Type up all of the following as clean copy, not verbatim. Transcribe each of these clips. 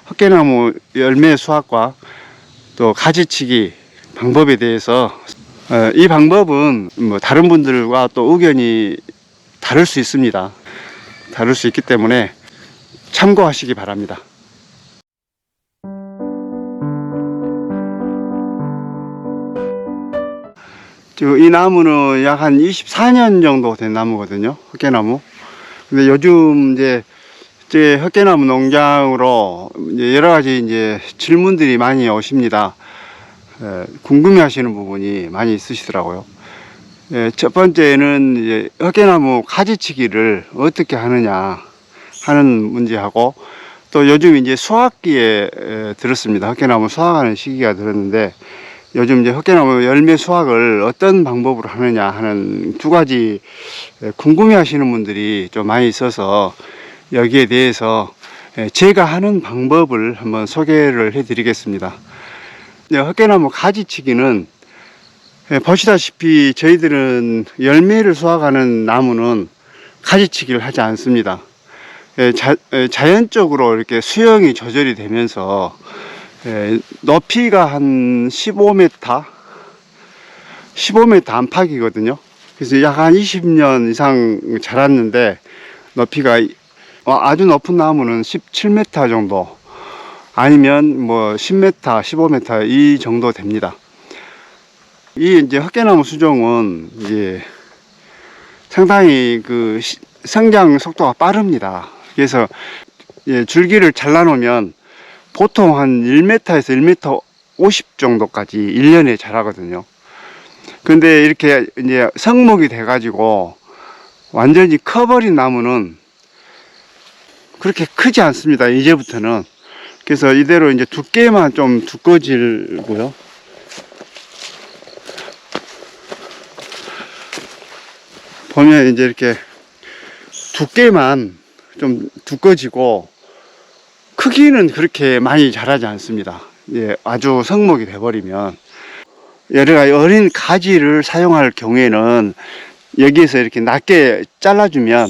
헛개나무 열매 수확과 또 가지치기 방법에 대해서 이 방법은 뭐 다른 분들과 또 의견이 다를 수 있습니다. 다를 수 있기 때문에 참고하시기 바랍니다. 이 나무는 약 한 24년 정도 된 나무거든요. 헛개나무. 근데 요즘 이제 헛개나무 농장으로 이제 여러 가지 이제 질문들이 많이 오십니다. 궁금해 하시는 부분이 많이 있으시더라고요. 첫 번째는 이제 헛개나무 가지치기를 어떻게 하느냐 하는 문제하고, 또 요즘 이제 수확기에 들었습니다. 헛개나무 수확하는 시기가 들었는데, 요즘 이제 헛개나무 열매 수확을 어떤 방법으로 하느냐 하는 두 가지 궁금해 하시는 분들이 좀 많이 있어서, 여기에 대해서 제가 하는 방법을 한번 소개를 해 드리겠습니다. 헛개나무 가지치기는 보시다시피 저희들은 열매를 수확하는 나무는 가지치기를 하지 않습니다. 자연적으로 이렇게 수영이 조절이 되면서 높이가 한 15m 안팎이거든요. 그래서 약 한 20년 이상 자랐는데, 높이가 아주 높은 나무는 17m 정도, 아니면 뭐 10m, 15m 이 정도 됩니다. 이 이제 헛개나무 수종은 이제 상당히 그 성장 속도가 빠릅니다. 그래서 줄기를 잘라 놓으면 보통 한 1m에서 1m 50 정도까지 1년에 자라거든요. 근데 이렇게 이제 성목이 돼 가지고 완전히 커버린 나무는 그렇게 크지 않습니다, 이제부터는. 그래서 이대로 이제 두께만 좀 두꺼워지고요. 보면 이제 이렇게 두께만 좀 두꺼워지고, 크기는 그렇게 많이 자라지 않습니다. 아주 성목이 돼버리면. 여러 가지 어린 가지를 사용할 경우에는 여기에서 이렇게 낮게 잘라주면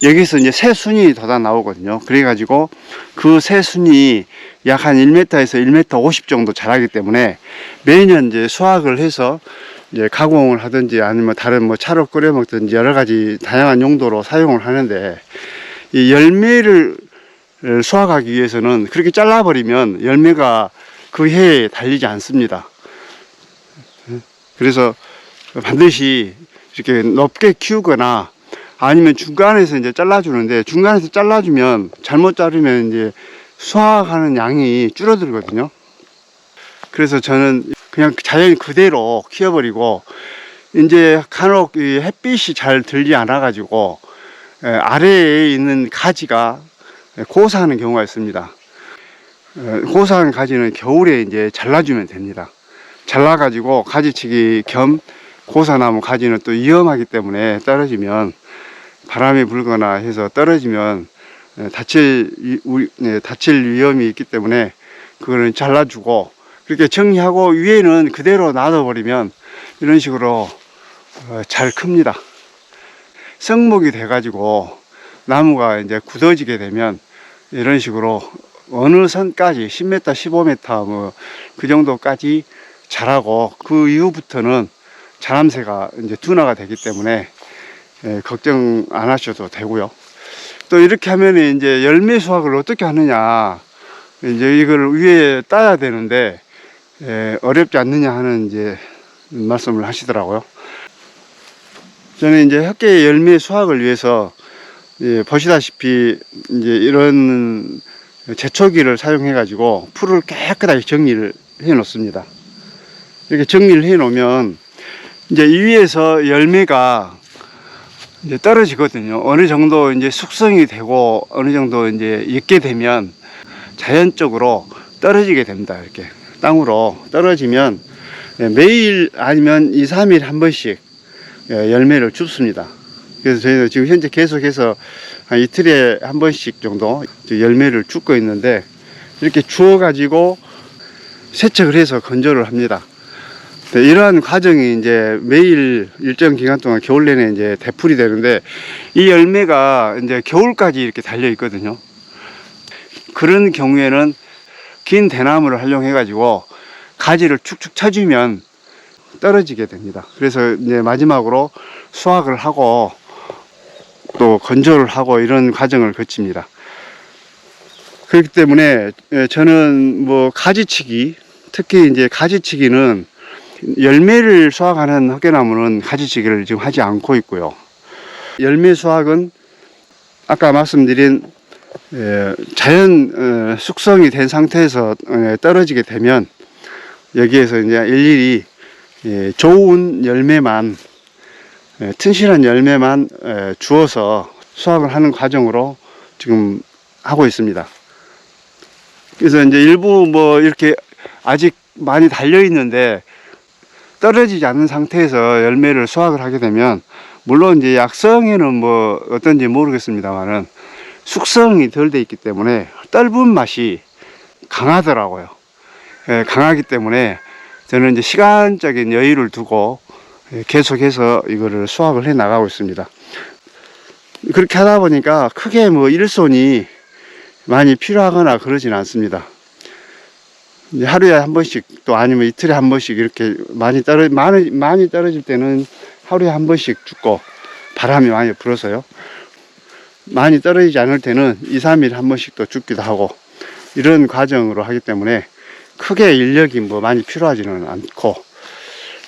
여기서 이제 새순이 돋아 나오거든요. 그래가지고 그 새순이 약 한 1m에서 1m 50 정도 자라기 때문에 매년 이제 수확을 해서 이제 가공을 하든지 아니면 다른 뭐 차로 끓여 먹든지 여러 가지 다양한 용도로 사용을 하는데, 이 열매를 수확하기 위해서는 그렇게 잘라버리면 열매가 그 해에 달리지 않습니다. 그래서 반드시 이렇게 높게 키우거나 아니면 중간에서 이제 잘라주는데, 중간에서 잘라주면 잘못 자르면 이제 수확하는 양이 줄어들거든요. 그래서 저는 그냥 자연 그대로 키워버리고, 이제 간혹 이 햇빛이 잘 들지 않아 가지고 아래에 있는 가지가 고사하는 경우가 있습니다. 고사한 가지는 겨울에 이제 잘라주면 됩니다. 잘라 가지고 가지치기 겸 고사나무 가지는 또 위험하기 때문에, 떨어지면 바람이 불거나 해서 떨어지면 다칠 위험이 있기 때문에 그거는 잘라주고, 그렇게 정리하고 위에는 그대로 놔둬버리면 이런 식으로 잘 큽니다. 성목이 돼 가지고 나무가 이제 굳어지게 되면 이런 식으로 어느 선까지 10m, 15m 뭐 그 정도까지 자라고, 그 이후부터는 자람새가 이제 둔화가 되기 때문에 걱정 안 하셔도 되고요. 또 이렇게 하면 이제 열매 수확을 어떻게 하느냐, 이제 이걸 위에 따야 되는데 어렵지 않느냐 하는 이제 말씀을 하시더라고요. 저는 이제 헛개 열매 수확을 위해서 보시다시피 이제 이런 제초기를 사용해 가지고 풀을 깨끗하게 정리를 해 놓습니다. 이렇게 정리를 해 놓으면 이제 이 위에서 열매가 이제 떨어지거든요. 어느 정도 이제 숙성이 되고 어느 정도 이제 익게 되면 자연적으로 떨어지게 됩니다. 이렇게 땅으로 떨어지면 매일 아니면 2, 3일 한 번씩 열매를 줍습니다. 그래서 저희는 지금 현재 계속해서 한 이틀에 한 번씩 정도 열매를 줍고 있는데, 이렇게 주워 가지고 세척을 해서 건조를 합니다. 이러한 과정이 이제 매일 일정 기간 동안 겨울 내내 이제 되풀이 되는데, 이 열매가 이제 겨울까지 이렇게 달려 있거든요. 그런 경우에는 긴 대나무를 활용해 가지고 가지를 축축 쳐주면 떨어지게 됩니다. 그래서 이제 마지막으로 수확을 하고 또 건조를 하고 이런 과정을 거칩니다. 그렇기 때문에 저는 뭐 가지치기, 특히 이제 가지치기는 열매를 수확하는 헛개나무는 가지치기를 지금 하지 않고 있고요. 열매 수확은 아까 말씀드린 자연 숙성이 된 상태에서 떨어지게 되면 여기에서 이제 일일이 좋은 열매만, 튼실한 열매만 주어서 수확을 하는 과정으로 지금 하고 있습니다. 그래서 이제 일부 뭐 이렇게 아직 많이 달려 있는데 떨어지지 않는 상태에서 열매를 수확을 하게 되면, 물론 이제 약성에는 뭐 어떤지 모르겠습니다만은 숙성이 덜 돼 있기 때문에 떫은 맛이 강하더라고요. 강하기 때문에 저는 이제 시간적인 여유를 두고 계속해서 이거를 수확을 해 나가고 있습니다. 그렇게 하다 보니까 크게 뭐 일손이 많이 필요하거나 그러진 않습니다. 이제 하루에 한 번씩 또 아니면 이틀에 한 번씩 이렇게 많이 떨어질 때는 하루에 한 번씩 죽고, 바람이 많이 불어서요. 많이 떨어지지 않을 때는 2, 3일에 한 번씩 또 죽기도 하고, 이런 과정으로 하기 때문에 크게 인력이 뭐 많이 필요하지는 않고,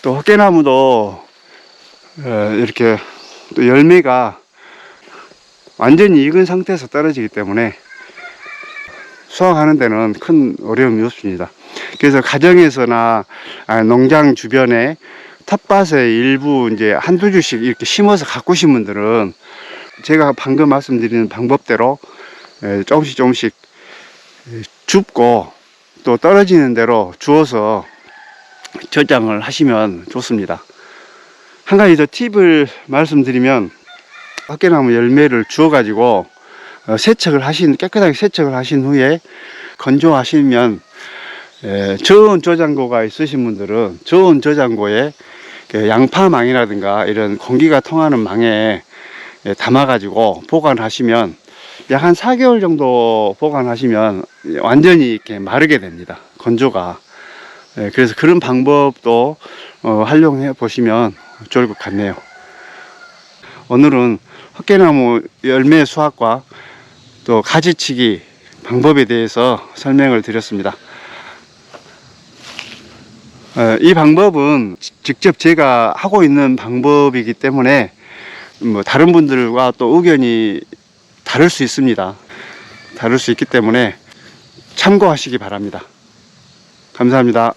또 헛개나무도 이렇게 또 열매가 완전히 익은 상태에서 떨어지기 때문에 수확하는 데는 큰 어려움이 없습니다. 그래서 가정에서나 농장 주변에 텃밭에 일부 이제 한두 주씩 이렇게 심어서 가꾸신 분들은 제가 방금 말씀드리는 방법대로 조금씩 줍고 또 떨어지는 대로 주워서 저장을 하시면 좋습니다. 한 가지 더 팁을 말씀드리면, 헛개나무 열매를 주워 가지고 깨끗하게 세척을 하신 후에 건조하시면, 저온 저장고가 있으신 분들은 저온 저장고에 양파망이라든가 이런 공기가 통하는 망에 담아 가지고 보관하시면 약 한 4개월 정도 보관하시면 완전히 이렇게 마르게 됩니다. 건조가. 그래서 그런 방법도 활용해 보시면 좋을 것 같네요. 오늘은 헛개나무 열매 수확과 또 가지치기 방법에 대해서 설명을 드렸습니다. 이 방법은 직접 제가 하고 있는 방법이기 때문에 뭐 다른 분들과 또 의견이 다를 수 있습니다. 다를 수 있기 때문에 참고하시기 바랍니다. 감사합니다.